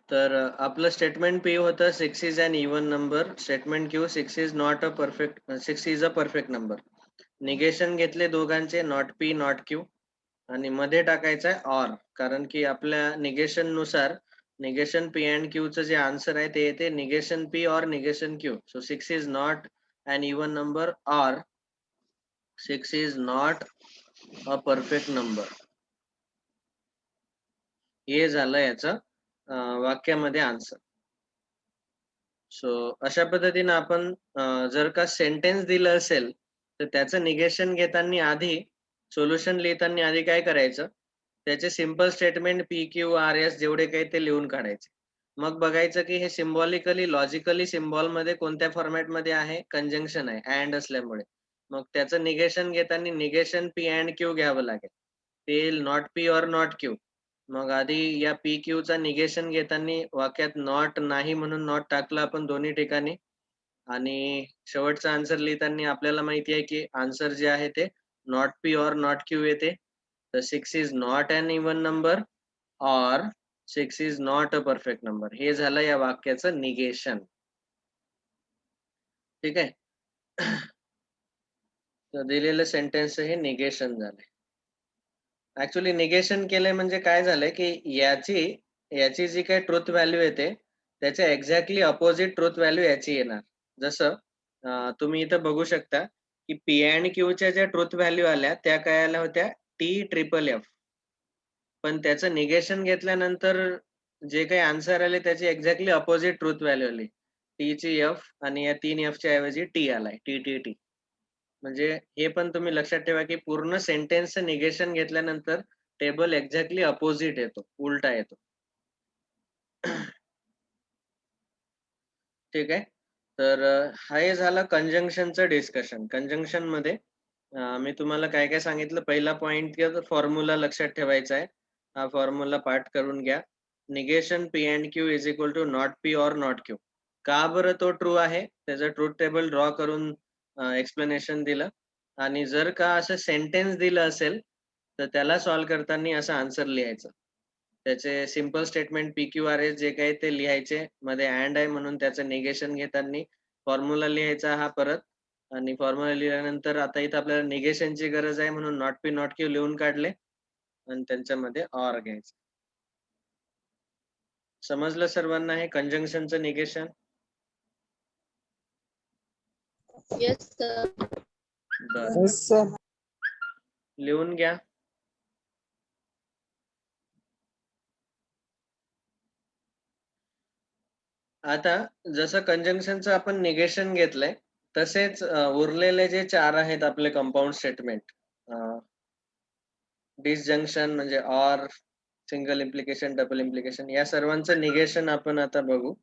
तर आपलं statement P होतं 6 is an even number. Statement Q 6 is not a perfect 6 is a perfect number. Negation घेतले दोघांचे, not P not Q, आणि मध्ये टाकायचं आहे ऑर, कारण की आपल्या निगेशन नुसार निगेशन पी अँड क्यूचं जे आन्सर आहे ते येते negation P or negation Q. So 6 is not an even number or 6 is not a perfect number. हे झालं याचं वाक्यामध्ये आन्सर. सो अशा पद्धतीने आपण जर का सेंटेन्स दिलं असेल तर त्याचं निगेशन घेताना आधी सोल्युशन लिहिताना आधी काय करायचं, त्याचे simple statement P Q R S जेवढे काही ते लिहून काढायचे. मग बघायचं की हे सिम्बॉलिकली लॉजिकली सिम्बॉल मध्ये कोणत्या फॉर्मॅट मध्ये आहे, कंजंक्शन आहे अँड असल्यामुळे. मग त्याचं निगेशन घेताना निगेशन पी अँड क्यू घ्यावं लागेल, ते not P or not Q. मग आधी या पी क्यू चा निगेशन घेताना वाक्यात नॉट नाही म्हणून नॉट टाकलं आपण दोन्ही ठिकाणी, आणि शेवटचा आन्सर लिहिताना आपल्याला माहिती आहे की आन्सर जे आहे ते not P or not Q येते. तर 6 is not an even number or 6 is not a perfect number. हे झालं या वाक्याचं निगेशन. ठीक आहे. तर दिलेलं सेंटेन्स हे निगेशन झाले. ऍक्च्युली निगेशन केलंय म्हणजे काय झालंय की याची याची जी काही ट्रुथ व्हॅल्यू येते त्याच्या एक्झॅक्टली अपोजिट ट्रुथ व्हॅल्यू याची येणार. जसं तुम्ही इथं बघू शकता की पी अँड क्यूच्या ज्या ट्रुथ व्हॅल्यू आल्या त्या काय आल्या होत्या, टी ट्रिपल एफ. पण त्याचं निगेशन घेतल्यानंतर जे काही आन्सर आले त्याची एक्झॅक्टली अपोजिट ट्रुथ व्हॅल्यू आली, टी ची एफ, आणि या 3 एफ च्या ऐवजी टी आलाय, टी टी टी. म्हणजे हे पण तुम्ही लक्षात ठेवा की पूर्ण सेंटेन्सचं निगेशन घेतल्यानंतर टेबल एक्झॅक्टली अपोजिट येतो, उलटा येतो. ठीक आहे. तर हे झालं कंजंक्शनचं डिस्कशन. कंजंक्शन मध्ये मी तुम्हाला काय काय सांगितलं. पहिला पॉइंट किंवा फॉर्म्युला लक्षात ठेवायचा आहे. हा फॉर्म्युला पाठ करून घ्या. Negation P and Q is equal to not P or not Q. का बरं तो ट्रू आहे त्याचं ट्रूथ टेबल ड्रॉ करून एक्सप्लेनेशन दिलं. आणि जर का असं सेंटेन्स दिलं असेल तर त्याला सॉल्व करताना असं आन्सर लिहायचं. त्याचे simple statement P Q R S जे काही ते लिहायचे, मध्ये अँड आहे म्हणून त्याचं निगेशन घेताना फॉर्म्युला लिहायचा हा परत. आणि फॉर्म्युला लिहिल्यानंतर आता इथं आपल्याला निगेशनची गरज आहे म्हणून नॉट पी नॉट क्यू लिहून काढले आणि त्यांच्यामध्ये ऑर घ्यायचं. समजलं सर्वांना हे कंजंक्शनचं निगेशन? Yes, sir. बरं, Yes, sir. लिहून घ्या. आता जसं कंजंक्शनचं आपण निगेशन घेतलंय तसेच उरलेले जे 4 आहेत आपले कंपाऊंड स्टेटमेंट, डिसजंक्शन म्हणजे or, single implication, double implication, या सर्वांचं निगेशन आपण आता बघू.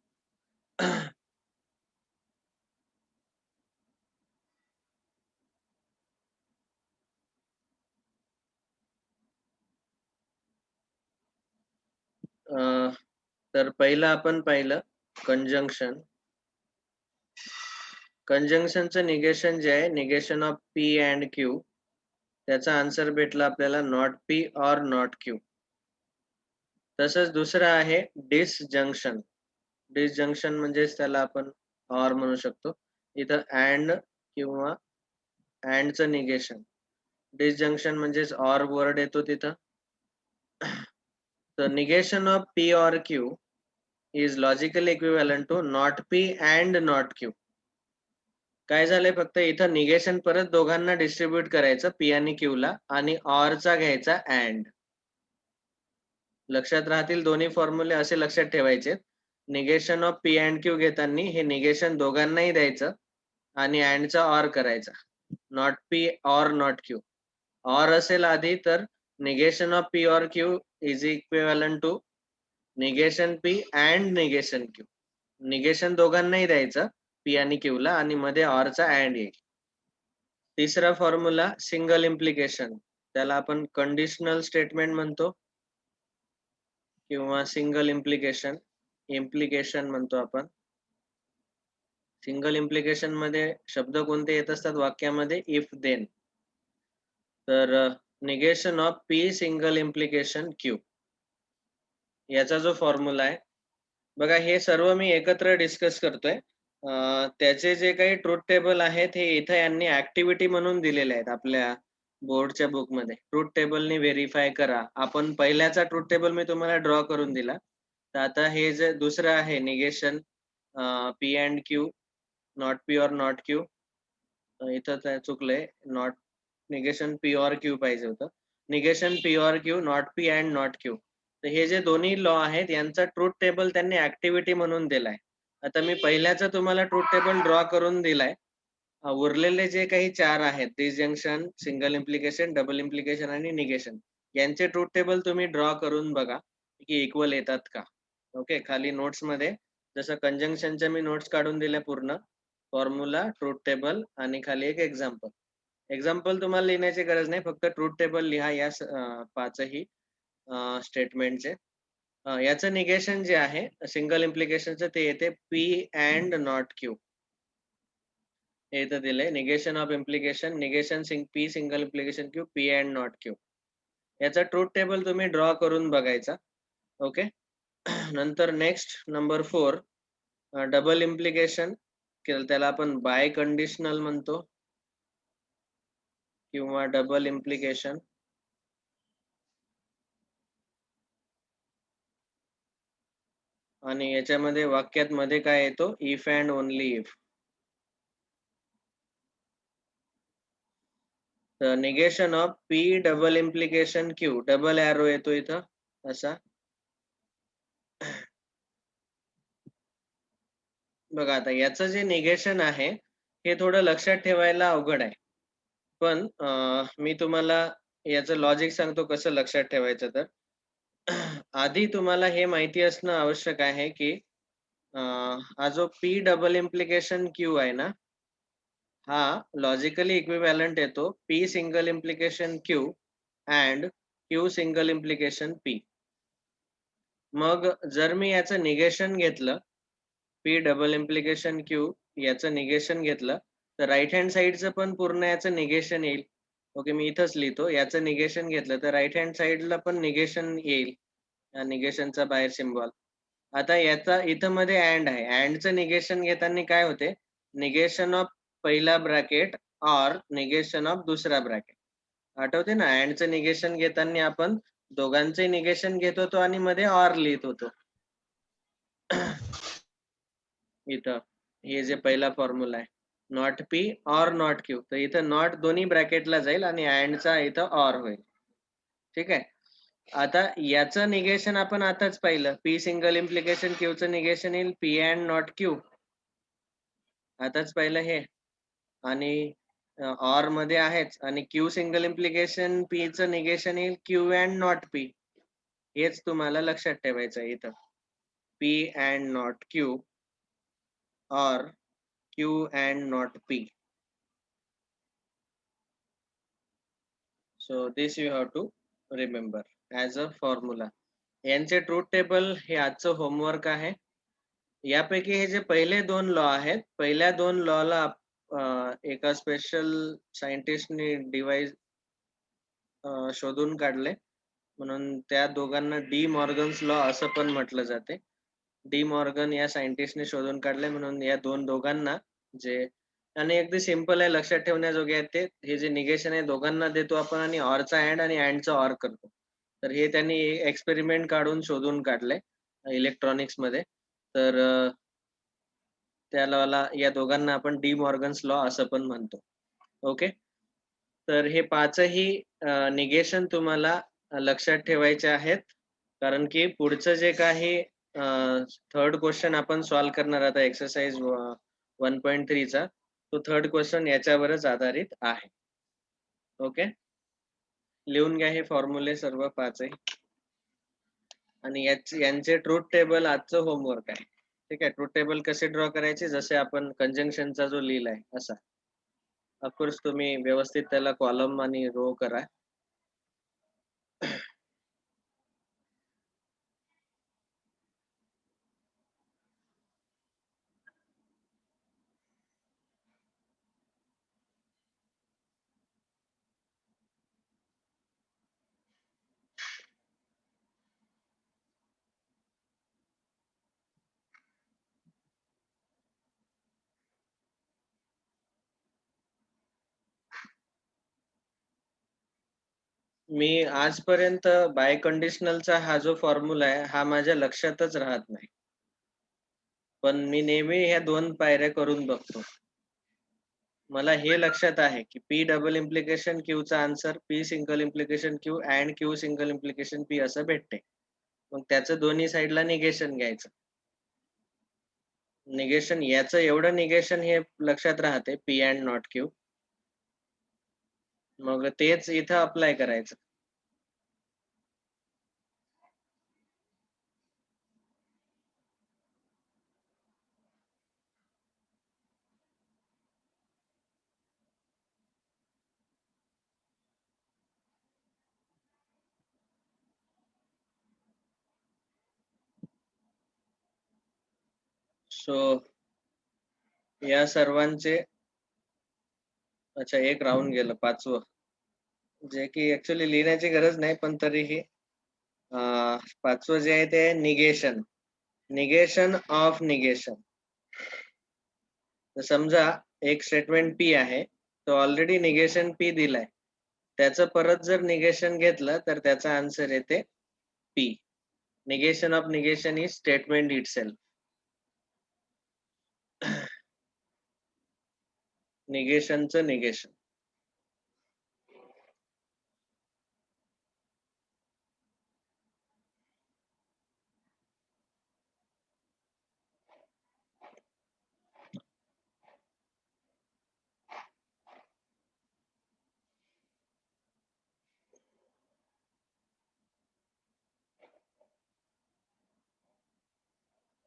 तर पहिलं आपण पाहिलं कंजंक्शन. कंजंक्शनचं निगेशन जे आहे negation of P and Q, त्याचा आन्सर भेटला आपल्याला not P or not Q. तसंच दुसरं आहे डिसजंक्शन. डिसजंक्शन म्हणजेच त्याला आपण ऑर म्हणू शकतो. इथं अँड किंवा अँडचं निगेशन. डिसजंक्शन म्हणजेच ऑर वर्ड येतो तिथं. तर negation of P or Q is logical equivalent to not P and not Q. काय झालंय, फक्त इथं निगेशन परत दोघांना डिस्ट्रीब्यूट करायचं, पी आणि क्यू ला, आणि ऑरचा घ्यायचा अँड. लक्षात राहतील दोन्ही फॉर्म्युले असे लक्षात ठेवायचे. Negation of P and Q घेताना हे निगेशन दोघांनाही द्यायचं आणि अँडचा ऑर करायचा, not P or not Q. Or असेल आधी तर negation of P or Q is equivalent to negation P and negation Q. Negation दोघांनाही द्यायचं, पी आणि क्यू ला, आणि मध्ये ऑरचा अँड येईल. तिसरा फॉर्म्युला सिंगल इम्प्लिकेशन, त्याला आपण कंडिशनल स्टेटमेंट म्हणतो किंवा सिंगल इम्प्लिकेशन इम्प्लिकेशन म्हणतो आपण. सिंगल इम्प्लिकेशन मध्ये शब्द कोणते येत असतात वाक्यामध्ये, इफ देन. तर negation of P single implication Q, याचा जो फॉर्म्युला आहे बघा हे सर्व मी एकत्र डिस्कस करतोय. त्याचे जे काही ट्रुथ टेबल आहेत हे इथं यांनी ऍक्टिव्हिटी म्हणून दिलेले आहेत आपल्या बोर्डच्या बुकमध्ये. ट्रुथ टेबलनी व्हेरीफाय करा. आपण पहिल्याचा ट्रुथ टेबल मी तुम्हाला ड्रॉ करून दिला. तर आता हे जे दुसरं आहे negation P and Q, not P or not Q. इथं ते चुकलंय. Not negation P or Q पाहिजे होतं. Negation P or Q, not P and not Q. तर हे जे दोन्ही लॉ आहेत यांचा ट्रुथ टेबल त्यांनी ऍक्टिव्हिटी म्हणून दिलाय. आता मी पहिल्याचा तुम्हाला ट्रुथ टेबल ड्रॉ करून दिलाय. उरलेले जे काही 4 आहेत disjunction, single implication, double implication आणि निगेशन यांचे ट्रुथ टेबल तुम्ही ड्रॉ करून बघा की इक्वल येतात का. ओके. खाली नोट्समध्ये जसं कंजंक्शनच्या मी नोट्स काढून दिल्या पूर्ण फॉर्म्युला, ट्रुथ टेबल आणि खाली एक एक्झाम्पल. एक्झाम्पल तुम्हाला लिहिण्याची गरज नाही. फक्त ट्रुथ टेबल लिहा या पाचही स्टेटमेंटचे. याचं निगेशन जे आहे सिंगल इम्प्लिकेशनचं ते येते पी अँड नॉट क्यू. हे इथं दिलंय negation of implication, negation P single implication Q, P and not Q. याचा ट्रुथ टेबल तुम्ही ड्रॉ करून बघायचा. ओके. नंतर नेक्स्ट नंबर 4 डबल इम्प्लिकेशन त्याला आपण बाय कंडिशनल म्हणतो किंवा डबल इम्प्लिकेशन. आणि याच्यामध्ये वाक्यात मध्ये काय येतो if and only if. Negation of P double implication Q, double arrow येतो इथं असा. बघा आता याचं जे निगेशन आहे हे थोडं लक्षात ठेवायला अवघड आहे. पण मी तुम्हाला याचं लॉजिक सांगतो कसं लक्षात ठेवायचं. तर आधी तुम्हाला हे माहिती असणं आवश्यक आहे की हा जो पी डबल इम्प्लिकेशन क्यू आहे ना हा लॉजिकली इक्विव्हॅलंट येतो P single implication Q and Q single implication P. मग जर मी याचं निगेशन घेतलं पी डबल इम्प्लिकेशन क्यू याचं निगेशन घेतलं तर राईट हँड साइडचं पण पूर्ण याचं निगेशन येईल. ओके. मी इथंच लिहितो याचं निगेशन घेतलं तर राईट हँड साइडला पण निगेशन येईल. या निगेशनचा बाहेर सिम्बॉल. आता याचा इथं मध्ये अँड आहे. अँडचं निगेशन घेताना काय होते निगेशन ऑफ पहिला ब्रॅकेट ऑर निगेशन ऑफ दुसरा ब्रॅकेट. आठवते ना अँडचं निगेशन घेताना आपण दोघांचे निगेशन घेत होतो आणि मध्ये ऑर लिहित होतो. इथं हे जे पहिला फॉर्म्युला आहे not P or not Q. तर इथं नॉट दोन्ही ब्रॅकेटला जाईल आणि अँडचा इथं ऑर होईल. ठीक आहे. आता याचं निगेशन आपण आताच पाहिलं पी सिंगल इम्प्लिकेशन क्यूचं निगेशन येईल पी अँड नॉट क्यू. आताच पाहिलं हे. आणि ऑर मध्ये आहेच आणि क्यू सिंगल इम्प्लिकेशन पी चं निगेशन येईल क्यू अँड नॉट पी. हेच तुम्हाला लक्षात ठेवायचं आहे इथं P and not Q or Q and not P. So this you have to remember as a formula. यांचे ट्रुथ टेबल हे आजचं होमवर्क आहे. यापैकी हे जे पहिले दोन लॉ आहेत पहिल्या दोन लॉला एका स्पेशल सायंटिस्टने डिवाइस शोधून काढले म्हणून त्या दोघांना डी मॉर्गन्स लॉ असं पण म्हटलं जाते. डी मॉर्गन या सायंटिस्टने शोधून काढले म्हणून या दोघांना जे आणि अगदी सिंपल आहे लक्षात ठेवण्याजोगे आहेत ते. हे जे निगेशन आहे दोघांना देतो आपण आणि ऑरचा अँड आणि अँडचा ऑर करतो. तर हे त्यांनी एक्सपेरिमेंट काढून शोधून काढले इलेक्ट्रॉनिक्स मध्ये. तर त्या लॉला या दोघांना आपण डी मॉर्गन्स लॉ असं पण म्हणतो. ओके. तर हे पाचही निगेशन तुम्हाला लक्षात ठेवायचे आहेत कारण की पुढचं जे काही थर्ड क्वेश्चन आपण सॉल्व्ह करणार आता एक्सरसाइज 1.3 चा तो थर्ड क्वेश्चन याच्यावरच आधारित आहे. ओके. लिहून घ्या हे फॉर्म्युले सर्व पाचही आणि यांचे ट्रुथ टेबल आजचं होमवर्क आहे. ठीक आहे. ट्रुथ टेबल कसे ड्रॉ करायचे जसे आपण कंजंक्शनचा जो लिहिलाय असा. ऑफकोर्स तुम्ही व्यवस्थित त्याला कॉलम आणि रो करा. मी आजपर्यंत बाय कंडिशनलचा हा जो फॉर्म्युला आहे हा माझ्या लक्षातच राहत नाही. पण मी नेहमी ह्या 2 पायऱ्या करून बघतो. मला हे लक्षात आहे की P डबल इम्प्लिकेशन Qचा answer P single implication Q and Q single implication P असं भेटते. मग त्याचं दोन्ही साइडला निगेशन घ्यायचं. निगेशन याचं एवढं निगेशन हे लक्षात राहते P अँड नॉट Q. मग तेच इथं अप्लाय करायचं. सो या सर्वांचे अच्छा एक राहून गेलं 5वं. जे की ऍक्च्युली लिहिण्याची गरज नाही पण तरीही 5वं जे आहे ते निगेशन. Negation of negation. तर समजा एक स्टेटमेंट P आहे. तो ऑलरेडी निगेशन P दिलाय. त्याचं परत जर निगेशन घेतलं तर त्याचा आन्सर येते P. Negation of negation is statement itself. निगेशनचं negation.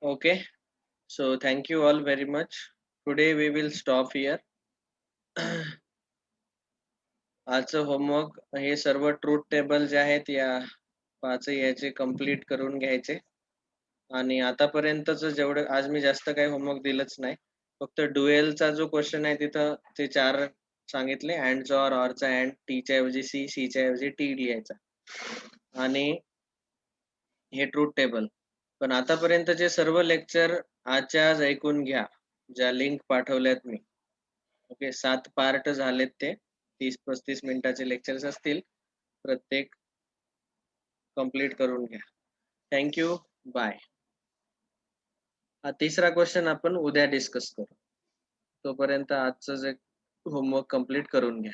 Okay, so thank you all very much. Today we will stop here. आजचं होमवर्क हे सर्व ट्रूथ टेबल जे आहेत या 5 याचे कंप्लीट करून घ्यायचे. आणि आतापर्यंतच जेवढं आज मी जास्त काही होमवर्क दिलंच नाही. फक्त ड्युएलचा जो क्वेश्चन आहे तिथं ते 4 सांगितले अँडचा ऑरचा अँड टीच्या ऐवजी सी, सीच्या ऐवजी टी लिहायचा. आणि हे ट्रूथ टेबल. पण आतापर्यंतचे सर्व लेक्चर आजच्या आज ऐकून घ्या. ज्या लिंक पाठवल्यात मी. ओके 7 पार्ट झालेत ते 30-35 मिनिटाचे लेक्चर्स असतील. प्रत्येक कंप्लीट करून घ्या. थँक्यू. बाय. हा तिसरा क्वेश्चन आपण उद्या डिस्कस करू. तोपर्यंत आजचं जे होमवर्क कंप्लीट करून घ्या.